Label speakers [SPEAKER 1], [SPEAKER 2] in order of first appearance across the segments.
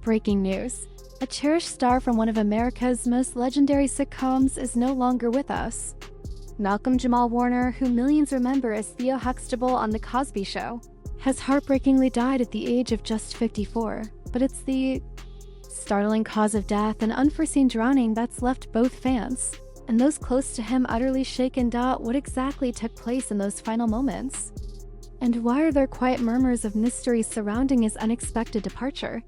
[SPEAKER 1] Breaking news. A cherished star from one of America's most legendary sitcoms is no longer with us. Malcolm-Jamal Warner, who millions remember as Theo Huxtable on The Cosby Show, has heartbreakingly died at the age of just 54. But it's the startling cause of death and unforeseen drowning that's left both fans and those close to him utterly shaken. What exactly took place in those final moments? And why are there quiet murmurs of mystery surrounding his unexpected departure?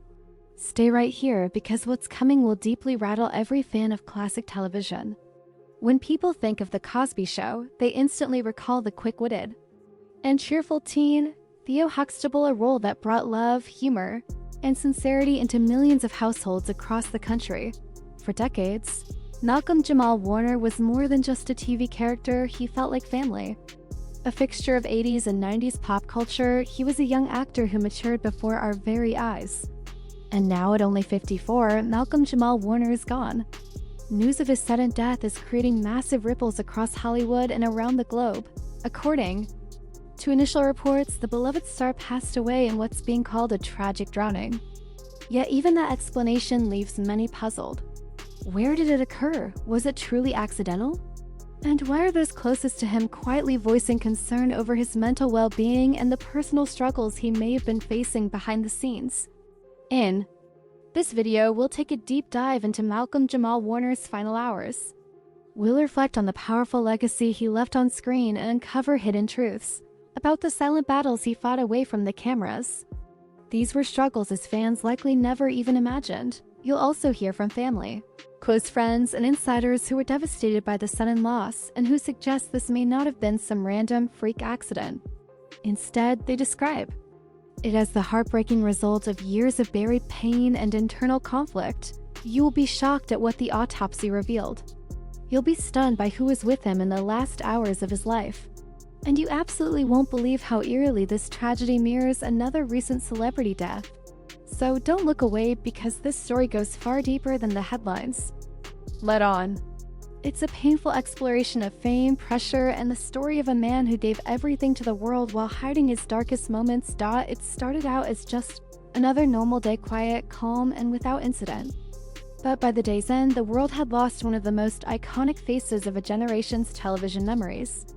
[SPEAKER 1] Stay right here, because what's coming will deeply rattle every fan of classic television. When people think of The Cosby Show, they instantly recall the quick-witted and cheerful teen, Theo Huxtable, a role that brought love, humor, and sincerity into millions of households across the country. For decades, Malcolm-Jamal Warner was more than just a TV character. He felt like family. A fixture of 80s and 90s pop culture, he was a young actor who matured before our very eyes. And now, at only 54, Malcolm-Jamal Warner is gone. News of his sudden death is creating massive ripples across Hollywood and around the globe. According to initial reports, the beloved star passed away in what's being called a tragic drowning. Yet even that explanation leaves many puzzled. Where did it occur? Was it truly accidental? And why are those closest to him quietly voicing concern over his mental well-being and the personal struggles he may have been facing behind the scenes? In this video, we'll take a deep dive into Malcolm-Jamal Warner's final hours. We'll reflect on the powerful legacy he left on screen and uncover hidden truths about the silent battles he fought away from the cameras. These were struggles his fans likely never even imagined. You'll also hear from family, close friends, and insiders who were devastated by the sudden loss and who suggest this may not have been some random freak accident. Instead, they describe it as the heartbreaking result of years of buried pain and internal conflict. You will be shocked at what the autopsy revealed. You'll be stunned by who was with him in the last hours of his life. And you absolutely won't believe how eerily this tragedy mirrors another recent celebrity death. So don't look away, because this story goes far deeper than the headlines. Let on. It's a painful exploration of fame, pressure, and the story of a man who gave everything to the world while hiding his darkest moments. It started out as just another normal day, quiet, calm, and without incident. But by the day's end, the world had lost one of the most iconic faces of a generation's television memories.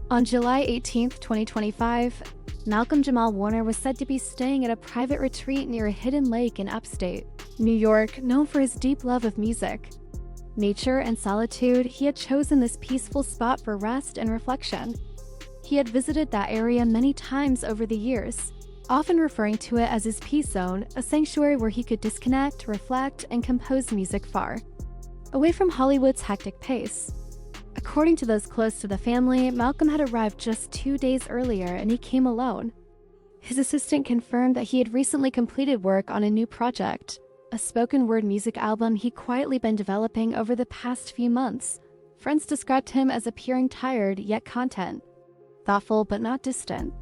[SPEAKER 1] On July 18, 2025, Malcolm-Jamal Warner was said to be staying at a private retreat near a hidden lake in upstate New York. Known for his deep love of music, nature, and solitude, he had chosen this peaceful spot for rest and reflection. He had visited that area many times over the years, often referring to it as his peace zone, a sanctuary where he could disconnect, reflect, and compose music far away from Hollywood's hectic pace. According to those close to the family, Malcolm had arrived just 2 days earlier, and he came alone. His assistant confirmed that he had recently completed work on a new project, a spoken-word music album he'd quietly been developing over the past few months. Friends described him as appearing tired yet content, thoughtful but not distant.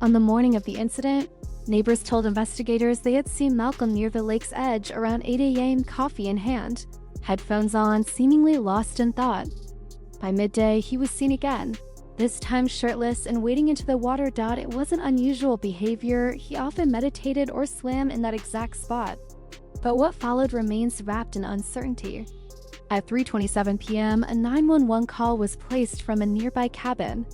[SPEAKER 1] On the morning of the incident, neighbors told investigators they had seen Malcolm near the lake's edge around 8 a.m., coffee in hand, headphones on, seemingly lost in thought. By midday, he was seen again, this time shirtless and wading into the water. It wasn't unusual behavior. He often meditated or swam in that exact spot. But what followed remains wrapped in uncertainty. At 3:27 p.m., a 911 call was placed from a nearby cabin.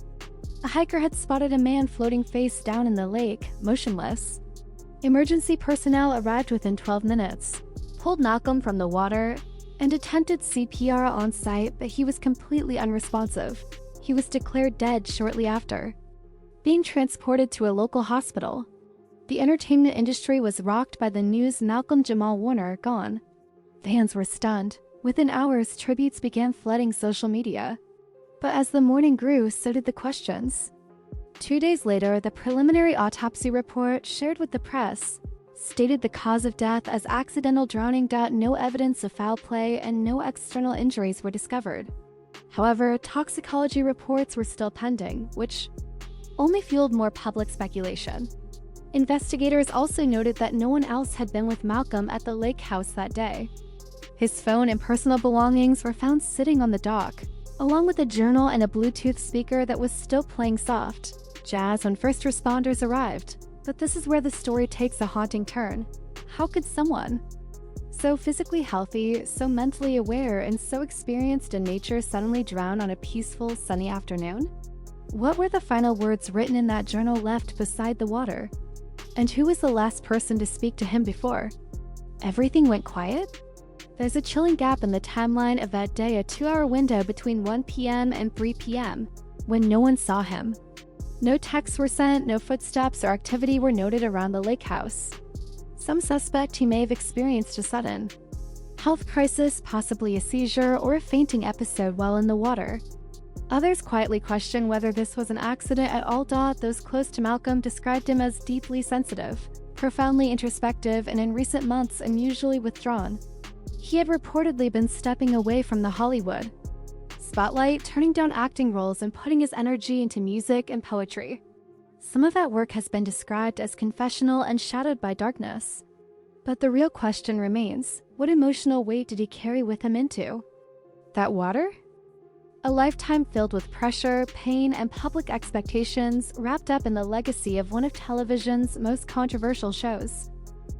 [SPEAKER 1] A hiker had spotted a man floating face down in the lake, motionless. Emergency personnel arrived within 12 minutes, pulled Malcolm from the water, and attempted CPR on site, but he was completely unresponsive. He was declared dead shortly after, being transported to a local hospital. The entertainment industry was rocked by the news. Malcolm-Jamal Warner gone. Fans were stunned. Within hours, tributes began flooding social media. But as the mourning grew, so did the questions. 2 days later, the preliminary autopsy report, shared with the press, stated the cause of death as accidental drowning. No evidence of foul play and no external injuries were discovered. However, toxicology reports were still pending, which only fueled more public speculation. Investigators also noted that no one else had been with Malcolm at the lake house that day. His phone and personal belongings were found sitting on the dock, along with a journal and a Bluetooth speaker that was still playing soft jazz when first responders arrived. But this is where the story takes a haunting turn. How could someone so physically healthy, so mentally aware, and so experienced in nature suddenly drown on a peaceful, sunny afternoon? What were the final words written in that journal left beside the water? And who was the last person to speak to him before everything went quiet? There's a chilling gap in the timeline of that day, a 2-hour window between 1 p.m. and 3 p.m. when no one saw him. No texts were sent, no footsteps or activity were noted around the lake house. Some suspect he may have experienced a sudden health crisis, possibly a seizure or a fainting episode while in the water. Others quietly question whether this was an accident at all. Those close to Malcolm described him as deeply sensitive, profoundly introspective, and in recent months unusually withdrawn. He had reportedly been stepping away from the Hollywood spotlight, turning down acting roles and putting his energy into music and poetry. Some of that work has been described as confessional and shadowed by darkness. But the real question remains, what emotional weight did he carry with him into that water? A lifetime filled with pressure, pain, and public expectations wrapped up in the legacy of one of television's most controversial shows.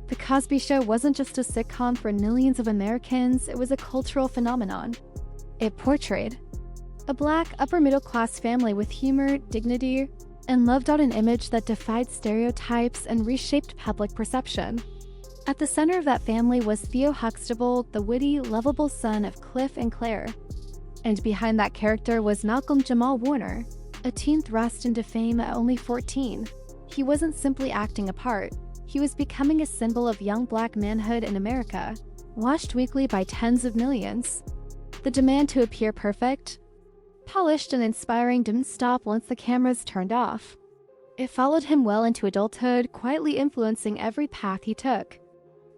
[SPEAKER 1] The Cosby Show wasn't just a sitcom for millions of Americans, it was a cultural phenomenon. It portrayed a Black, upper-middle-class family with humor, dignity, and loved out an image that defied stereotypes and reshaped public perception. At the center of that family was Theo Huxtable, the witty, lovable son of Cliff and Claire. And behind that character was Malcolm-Jamal Warner, a teen thrust into fame at only 14. He wasn't simply acting a part, he was becoming a symbol of young Black manhood in America, watched weekly by tens of millions. The demand to appear perfect, polished, and inspiring didn't stop once the cameras turned off. It followed him well into adulthood, quietly influencing every path he took.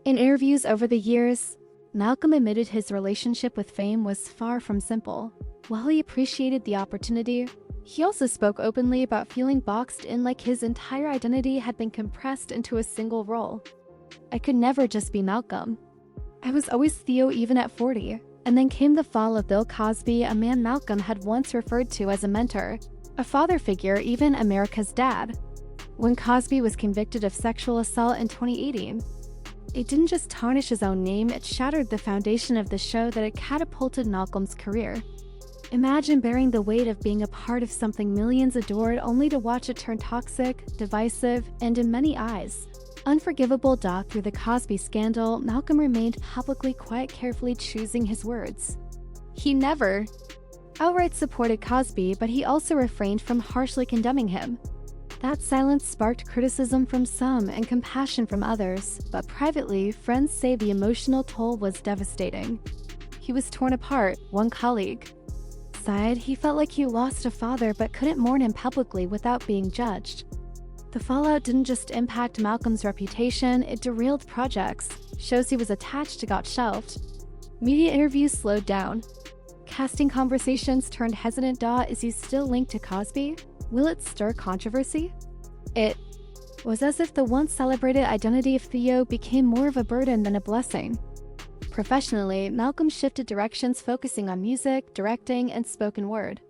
[SPEAKER 1] In interviews over the years, Malcolm admitted his relationship with fame was far from simple. While he appreciated the opportunity, he also spoke openly about feeling boxed in, like his entire identity had been compressed into a single role. "I could never just be Malcolm. I was always Theo even at 40. And then came the fall of Bill Cosby, a man Malcolm had once referred to as a mentor, a father figure, even America's dad. When Cosby was convicted of sexual assault in 2018, it didn't just tarnish his own name, it shattered the foundation of the show that had catapulted Malcolm's career. Imagine bearing the weight of being a part of something millions adored, only to watch it turn toxic, divisive, and in many eyes, unforgivable. Through the Cosby scandal, Malcolm remained publicly quiet, carefully choosing his words. He never outright supported Cosby, but he also refrained from harshly condemning him. That silence sparked criticism from some and compassion from others, but privately, friends say the emotional toll was devastating. He was torn apart. One colleague sighed he felt like he lost a father but couldn't mourn him publicly without being judged. The fallout didn't just impact Malcolm's reputation, it derailed projects. Shows he was attached to got shelved. Media interviews slowed down. Casting conversations turned hesitant. Is he still linked to Cosby? Will it stir controversy? It was as if the once celebrated identity of Theo became more of a burden than a blessing. Professionally, Malcolm shifted directions, focusing on music, directing, and spoken word.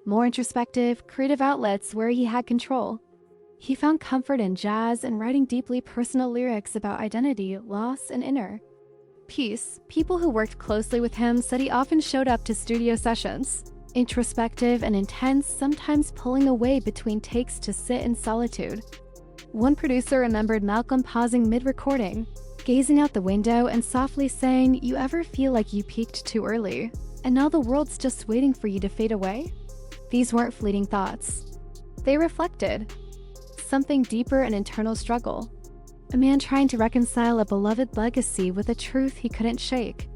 [SPEAKER 1] More introspective, creative outlets where he had control. He found comfort in jazz and writing deeply personal lyrics about identity, loss, and inner peace. People who worked closely with him said he often showed up to studio sessions, introspective and intense, sometimes pulling away between takes to sit in solitude. One producer remembered Malcolm pausing mid-recording, gazing out the window and softly saying, "You ever feel like you peaked too early, and now the world's just waiting for you to fade away?" These weren't fleeting thoughts. They reflected something deeper, an internal struggle. A man trying to reconcile a beloved legacy with a truth he couldn't shake.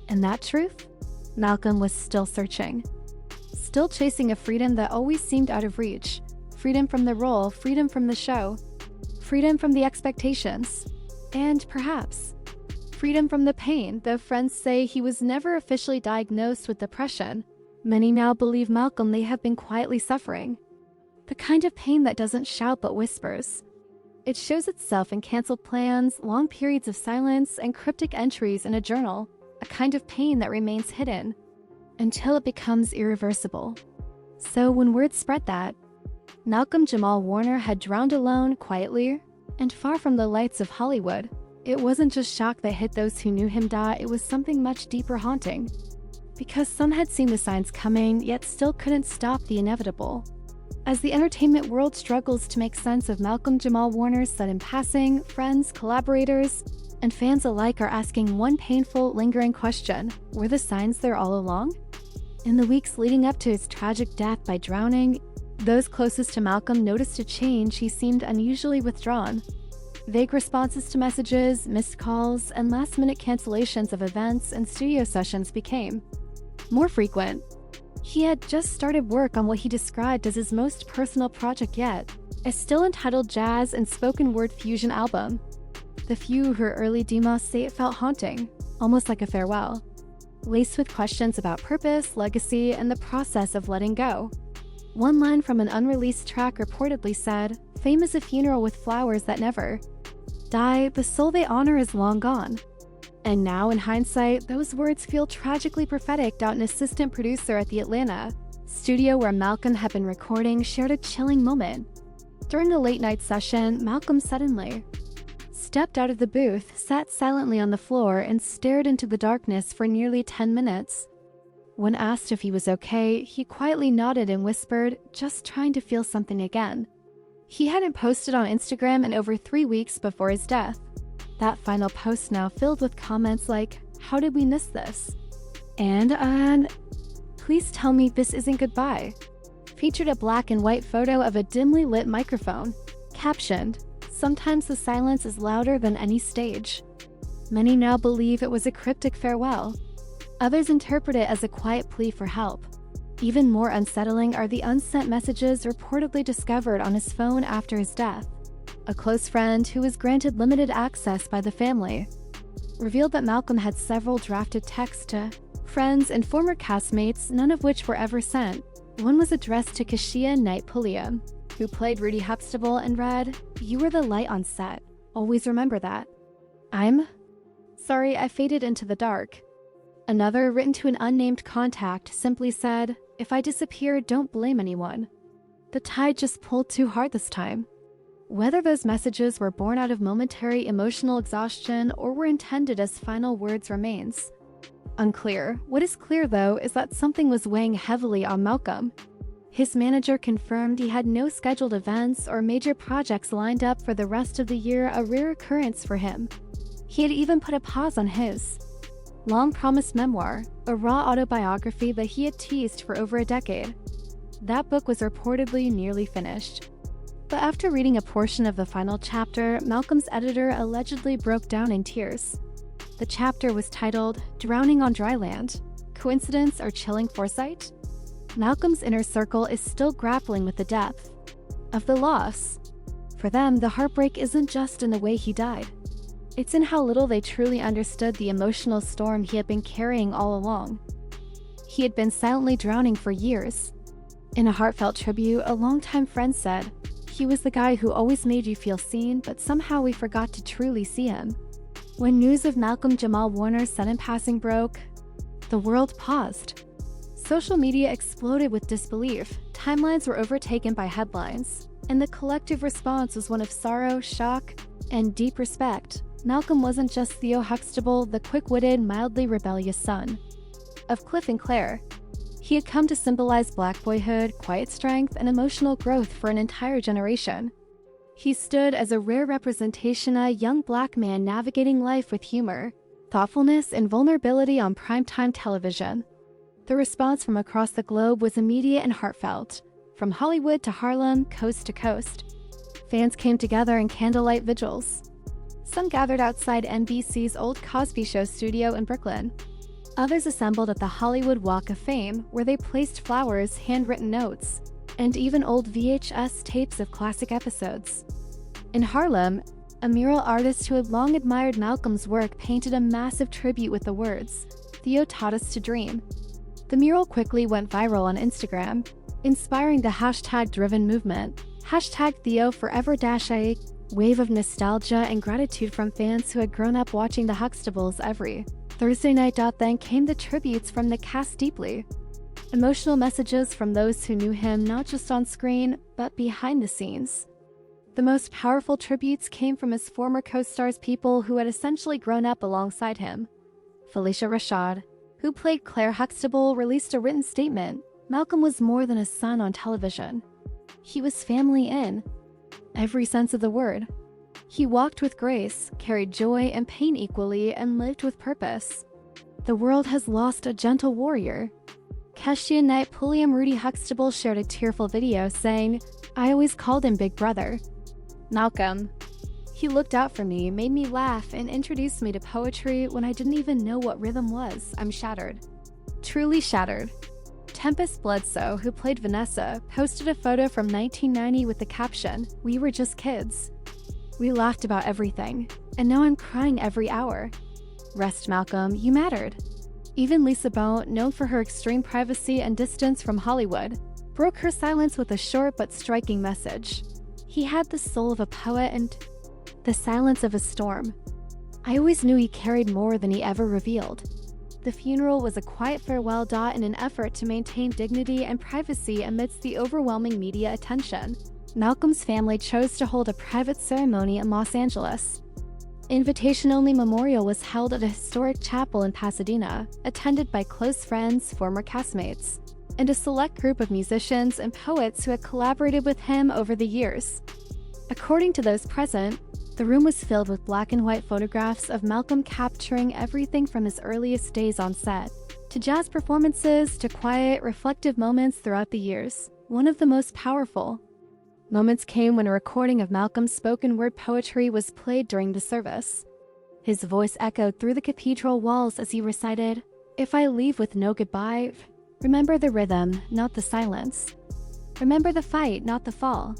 [SPEAKER 1] And that truth? Malcolm was still searching. Still chasing a freedom that always seemed out of reach. Freedom from the role, freedom from the show, freedom from the expectations, and perhaps freedom from the pain. Though friends say he was never officially diagnosed with depression, many now believe Malcolm may have been quietly suffering. The kind of pain that doesn't shout but whispers. It shows itself in canceled plans, long periods of silence, and cryptic entries in a journal. A kind of pain that remains hidden until it becomes irreversible. So when word spread that Malcolm-Jamal Warner had drowned alone, quietly, and far from the lights of Hollywood, It wasn't just shock that hit those who knew him die, it was something much deeper, haunting. Because some had seen the signs coming, yet still couldn't stop the inevitable. As the entertainment world struggles to make sense of Malcolm-Jamal Warner's sudden passing, friends, collaborators, and fans alike are asking one painful, lingering question: were the signs there all along? In the weeks leading up to his tragic death by drowning, those closest to Malcolm noticed a change. He seemed unusually withdrawn. Vague responses to messages, missed calls, and last-minute cancellations of events and studio sessions became more frequent. He had just started work on what he described as his most personal project yet, a still-entitled jazz and spoken-word fusion album. The few who heard early demos say it felt haunting, almost like a farewell, laced with questions about purpose, legacy, and the process of letting go. One line from an unreleased track reportedly said, "Fame is a funeral with flowers that never die, the soul they honor is long gone." And now, in hindsight, those words feel tragically prophetic. An assistant producer at the Atlanta studio where Malcolm had been recording shared a chilling moment. During a late-night session, Malcolm suddenly stepped out of the booth, sat silently on the floor, and stared into the darkness for nearly 10 minutes. When asked if he was okay, he quietly nodded and whispered, "Just trying to feel something again." He hadn't posted on Instagram in over 3 weeks before his death. That final post now filled with comments like, "How did we miss this?" And "Please tell me this isn't goodbye." Featured a black and white photo of a dimly lit microphone, captioned, "Sometimes the silence is louder than any stage." Many now believe it was a cryptic farewell. Others interpret it as a quiet plea for help. Even more unsettling are the unsent messages reportedly discovered on his phone after his death. A close friend who was granted limited access by the family revealed that Malcolm had several drafted texts to friends and former castmates, none of which were ever sent. One was addressed to Kashia Knight Pulliam, who played Rudy Huxtable, and read, "You were the light on set. Always remember that. I'm sorry I faded into the dark." Another, written to an unnamed contact, simply said, "If I disappear, don't blame anyone. The tide just pulled too hard this time." Whether those messages were born out of momentary emotional exhaustion or were intended as final words remains unclear. What is clear, though, is that something was weighing heavily on Malcolm. His manager confirmed he had no scheduled events or major projects lined up for the rest of the year, a rare occurrence for him. He had even put a pause on his long-promised memoir, a raw autobiography that he had teased for over a decade. That book was reportedly nearly finished. But after reading a portion of the final chapter, Malcolm's editor allegedly broke down in tears. The chapter was titled, "Drowning on Dry Land: Coincidence or Chilling Foresight?" Malcolm's inner circle is still grappling with the depth of the loss. For them, the heartbreak isn't just in the way he died. It's in how little they truly understood the emotional storm he had been carrying all along. He had been silently drowning for years. In a heartfelt tribute, a longtime friend said, "He was the guy who always made you feel seen, but somehow we forgot to truly see him." When news of Malcolm-Jamal Warner's sudden passing broke, the world paused. Social media exploded with disbelief, timelines were overtaken by headlines, and the collective response was one of sorrow, shock, and deep respect. Malcolm wasn't just Theo Huxtable, the quick-witted, mildly rebellious son of Cliff and Claire. He had come to symbolize Black boyhood, quiet strength, and emotional growth for an entire generation. He stood as a rare representation of a young Black man navigating life with humor, thoughtfulness, and vulnerability on primetime television. The response from across the globe was immediate and heartfelt. From Hollywood to Harlem, coast to coast, fans came together in candlelight vigils. Some gathered outside NBC's old Cosby Show studio in Brooklyn. Others assembled at the Hollywood Walk of Fame, where they placed flowers, handwritten notes, and even old VHS tapes of classic episodes. In Harlem, a mural artist who had long admired Malcolm's work painted a massive tribute with the words, "Theo taught us to dream." The mural quickly went viral on Instagram, inspiring the hashtag-driven movement, #TheoForever-a wave of nostalgia and gratitude from fans who had grown up watching the Huxtables every Thursday night. Then came the tributes from the cast, deeply emotional messages from those who knew him not just on screen, but behind the scenes. The most powerful tributes came from his former co-stars, people who had essentially grown up alongside him. Felicia Rashad, who played Claire Huxtable, released a written statement. Malcolm was more than a son on television. He was family in every sense of the word. He walked with grace, carried joy and pain equally, and lived with purpose. The world has lost a gentle warrior. Keshia Knight Pulliam Rudy Huxtable shared a tearful video saying, "I always called him Big Brother. Malcolm. He looked out for me, made me laugh, and introduced me to poetry when I didn't even know what rhythm was. I'm shattered. Truly shattered." Tempest Bledsoe, who played Vanessa, posted a photo from 1990 with the caption, "We were just kids. We laughed about everything, and now I'm crying every hour. Rest Malcolm, you mattered." Even Lisa Bonet, known for her extreme privacy and distance from Hollywood, broke her silence with a short but striking message. "He had the soul of a poet and the silence of a storm. I always knew he carried more than he ever revealed." The funeral was a quiet farewell in an effort to maintain dignity and privacy amidst the overwhelming media attention. Malcolm's family chose to hold a private ceremony in Los Angeles. Invitation-only memorial was held at a historic chapel in Pasadena, attended by close friends, former castmates, and a select group of musicians and poets who had collaborated with him over the years. According to those present, the room was filled with black and white photographs of Malcolm, capturing everything from his earliest days on set, to jazz performances, to quiet, reflective moments throughout the years. One of the most powerful moments came when a recording of Malcolm's spoken word poetry was played during the service. His voice echoed through the cathedral walls as he recited, "If I leave with no goodbye, remember the rhythm, not the silence. Remember the fight, not the fall.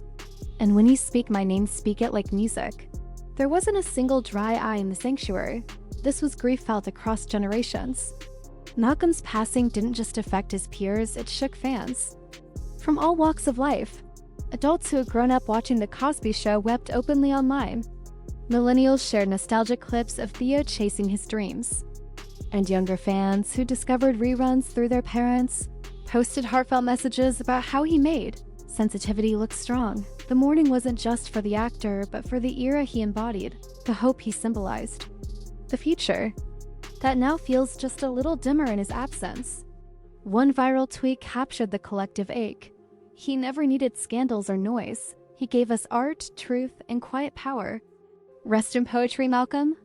[SPEAKER 1] And when you speak my name, speak it like music." There wasn't a single dry eye in the sanctuary. This was grief felt across generations. Malcolm's passing didn't just affect his peers, it shook fans from all walks of life. Adults who had grown up watching The Cosby Show wept openly online. Millennials shared nostalgic clips of Theo chasing his dreams. And younger fans, who discovered reruns through their parents, posted heartfelt messages about how he made sensitivity look strong. The mourning wasn't just for the actor, but for the era he embodied, the hope he symbolized. The future that now feels just a little dimmer in his absence. One viral tweet captured the collective ache. "He never needed scandals or noise. He gave us art, truth, and quiet power. Rest in poetry, Malcolm."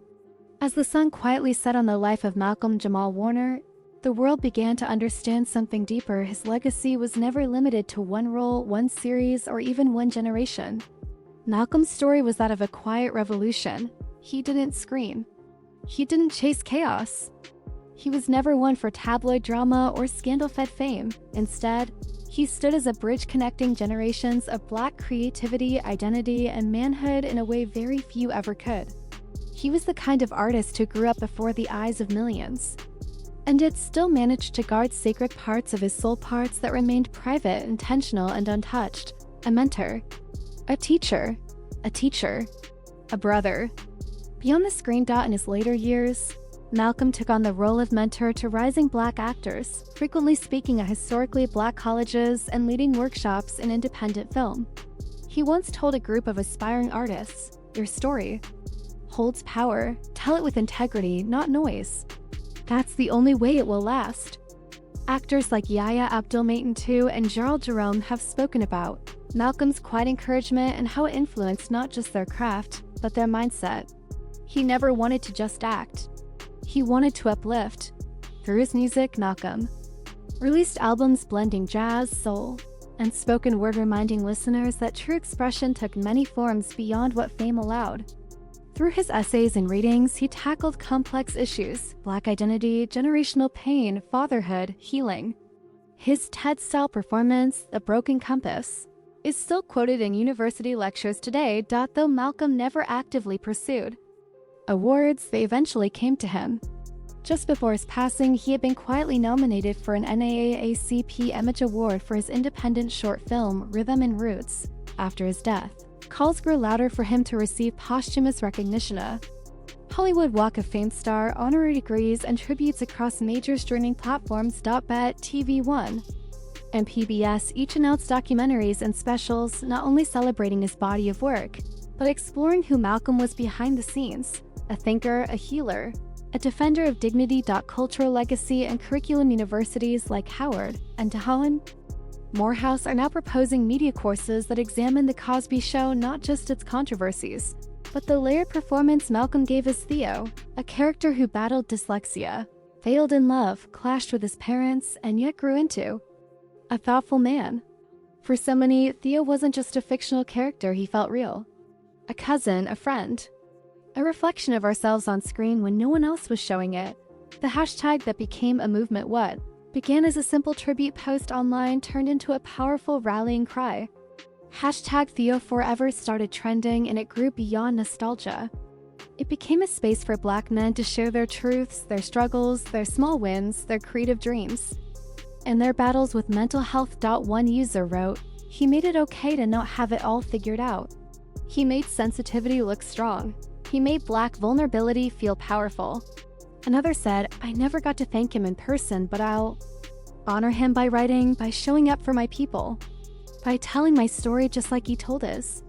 [SPEAKER 1] As the sun quietly set on the life of Malcolm-Jamal Warner, the world began to understand something deeper. His legacy was never limited to one role, one series, or even one generation. Malcolm's story was that of a quiet revolution. He didn't scream. He didn't chase chaos. He was never one for tabloid drama or scandal-fed fame. Instead, he stood as a bridge connecting generations of Black creativity, identity, and manhood in a way very few ever could. He was the kind of artist who grew up before the eyes of millions, and yet still managed to guard sacred parts of his soul, parts that remained private, intentional, and untouched. A mentor, a teacher, a brother. Beyond the screen in his later years, Malcolm took on the role of mentor to rising Black actors, frequently speaking at historically Black colleges and leading workshops in independent film. He once told a group of aspiring artists, "Your story holds power. Tell it with integrity, not noise. That's the only way it will last." Actors like Yahya Abdul-Mateen II and Gerald Jerome have spoken about Malcolm's quiet encouragement and how it influenced not just their craft, but their mindset. He never wanted to just act. He wanted to uplift. Through his music, Malcolm released albums blending jazz, soul, and spoken word, reminding listeners that true expression took many forms beyond what fame allowed. Through his essays and readings, he tackled complex issues: Black identity, generational pain, fatherhood, healing. His TED-style performance, The Broken Compass, is still quoted in university lectures today, though Malcolm never actively pursued awards. They eventually came to him. Just before his passing, he had been quietly nominated for an NAACP Image Award for his independent short film, Rhythm and Roots. After his death, calls grew louder for him to receive posthumous recognition. A Hollywood Walk of Fame star, honorary degrees, and tributes across major streaming platforms. Bet TV One and PBS each announced documentaries and specials not only celebrating his body of work, but exploring who Malcolm was behind the scenes: a thinker, a healer, a defender of dignity. Cultural legacy and curriculum. Universities like Howard and Morehouse are now proposing media courses that examine The Cosby Show, not just its controversies, but the layered performance Malcolm gave as Theo, a character who battled dyslexia, failed in love, clashed with his parents, and yet grew into a thoughtful man. For so many, Theo wasn't just a fictional character, he felt real. A cousin, a friend, a reflection of ourselves on screen when no one else was showing it. The hashtag that became a movement, what began as a simple tribute post online, turned into a powerful rallying cry. Hashtag Theo Forever started trending, and it grew beyond nostalgia. It became a space for Black men to share their truths, their struggles, their small wins, their creative dreams, and their battles with mental health. One user wrote, "He made it okay to not have it all figured out. He made sensitivity look strong. He made Black vulnerability feel powerful." Another said, "I never got to thank him in person, but I'll honor him by writing, by showing up for my people, by telling my story just like he told his."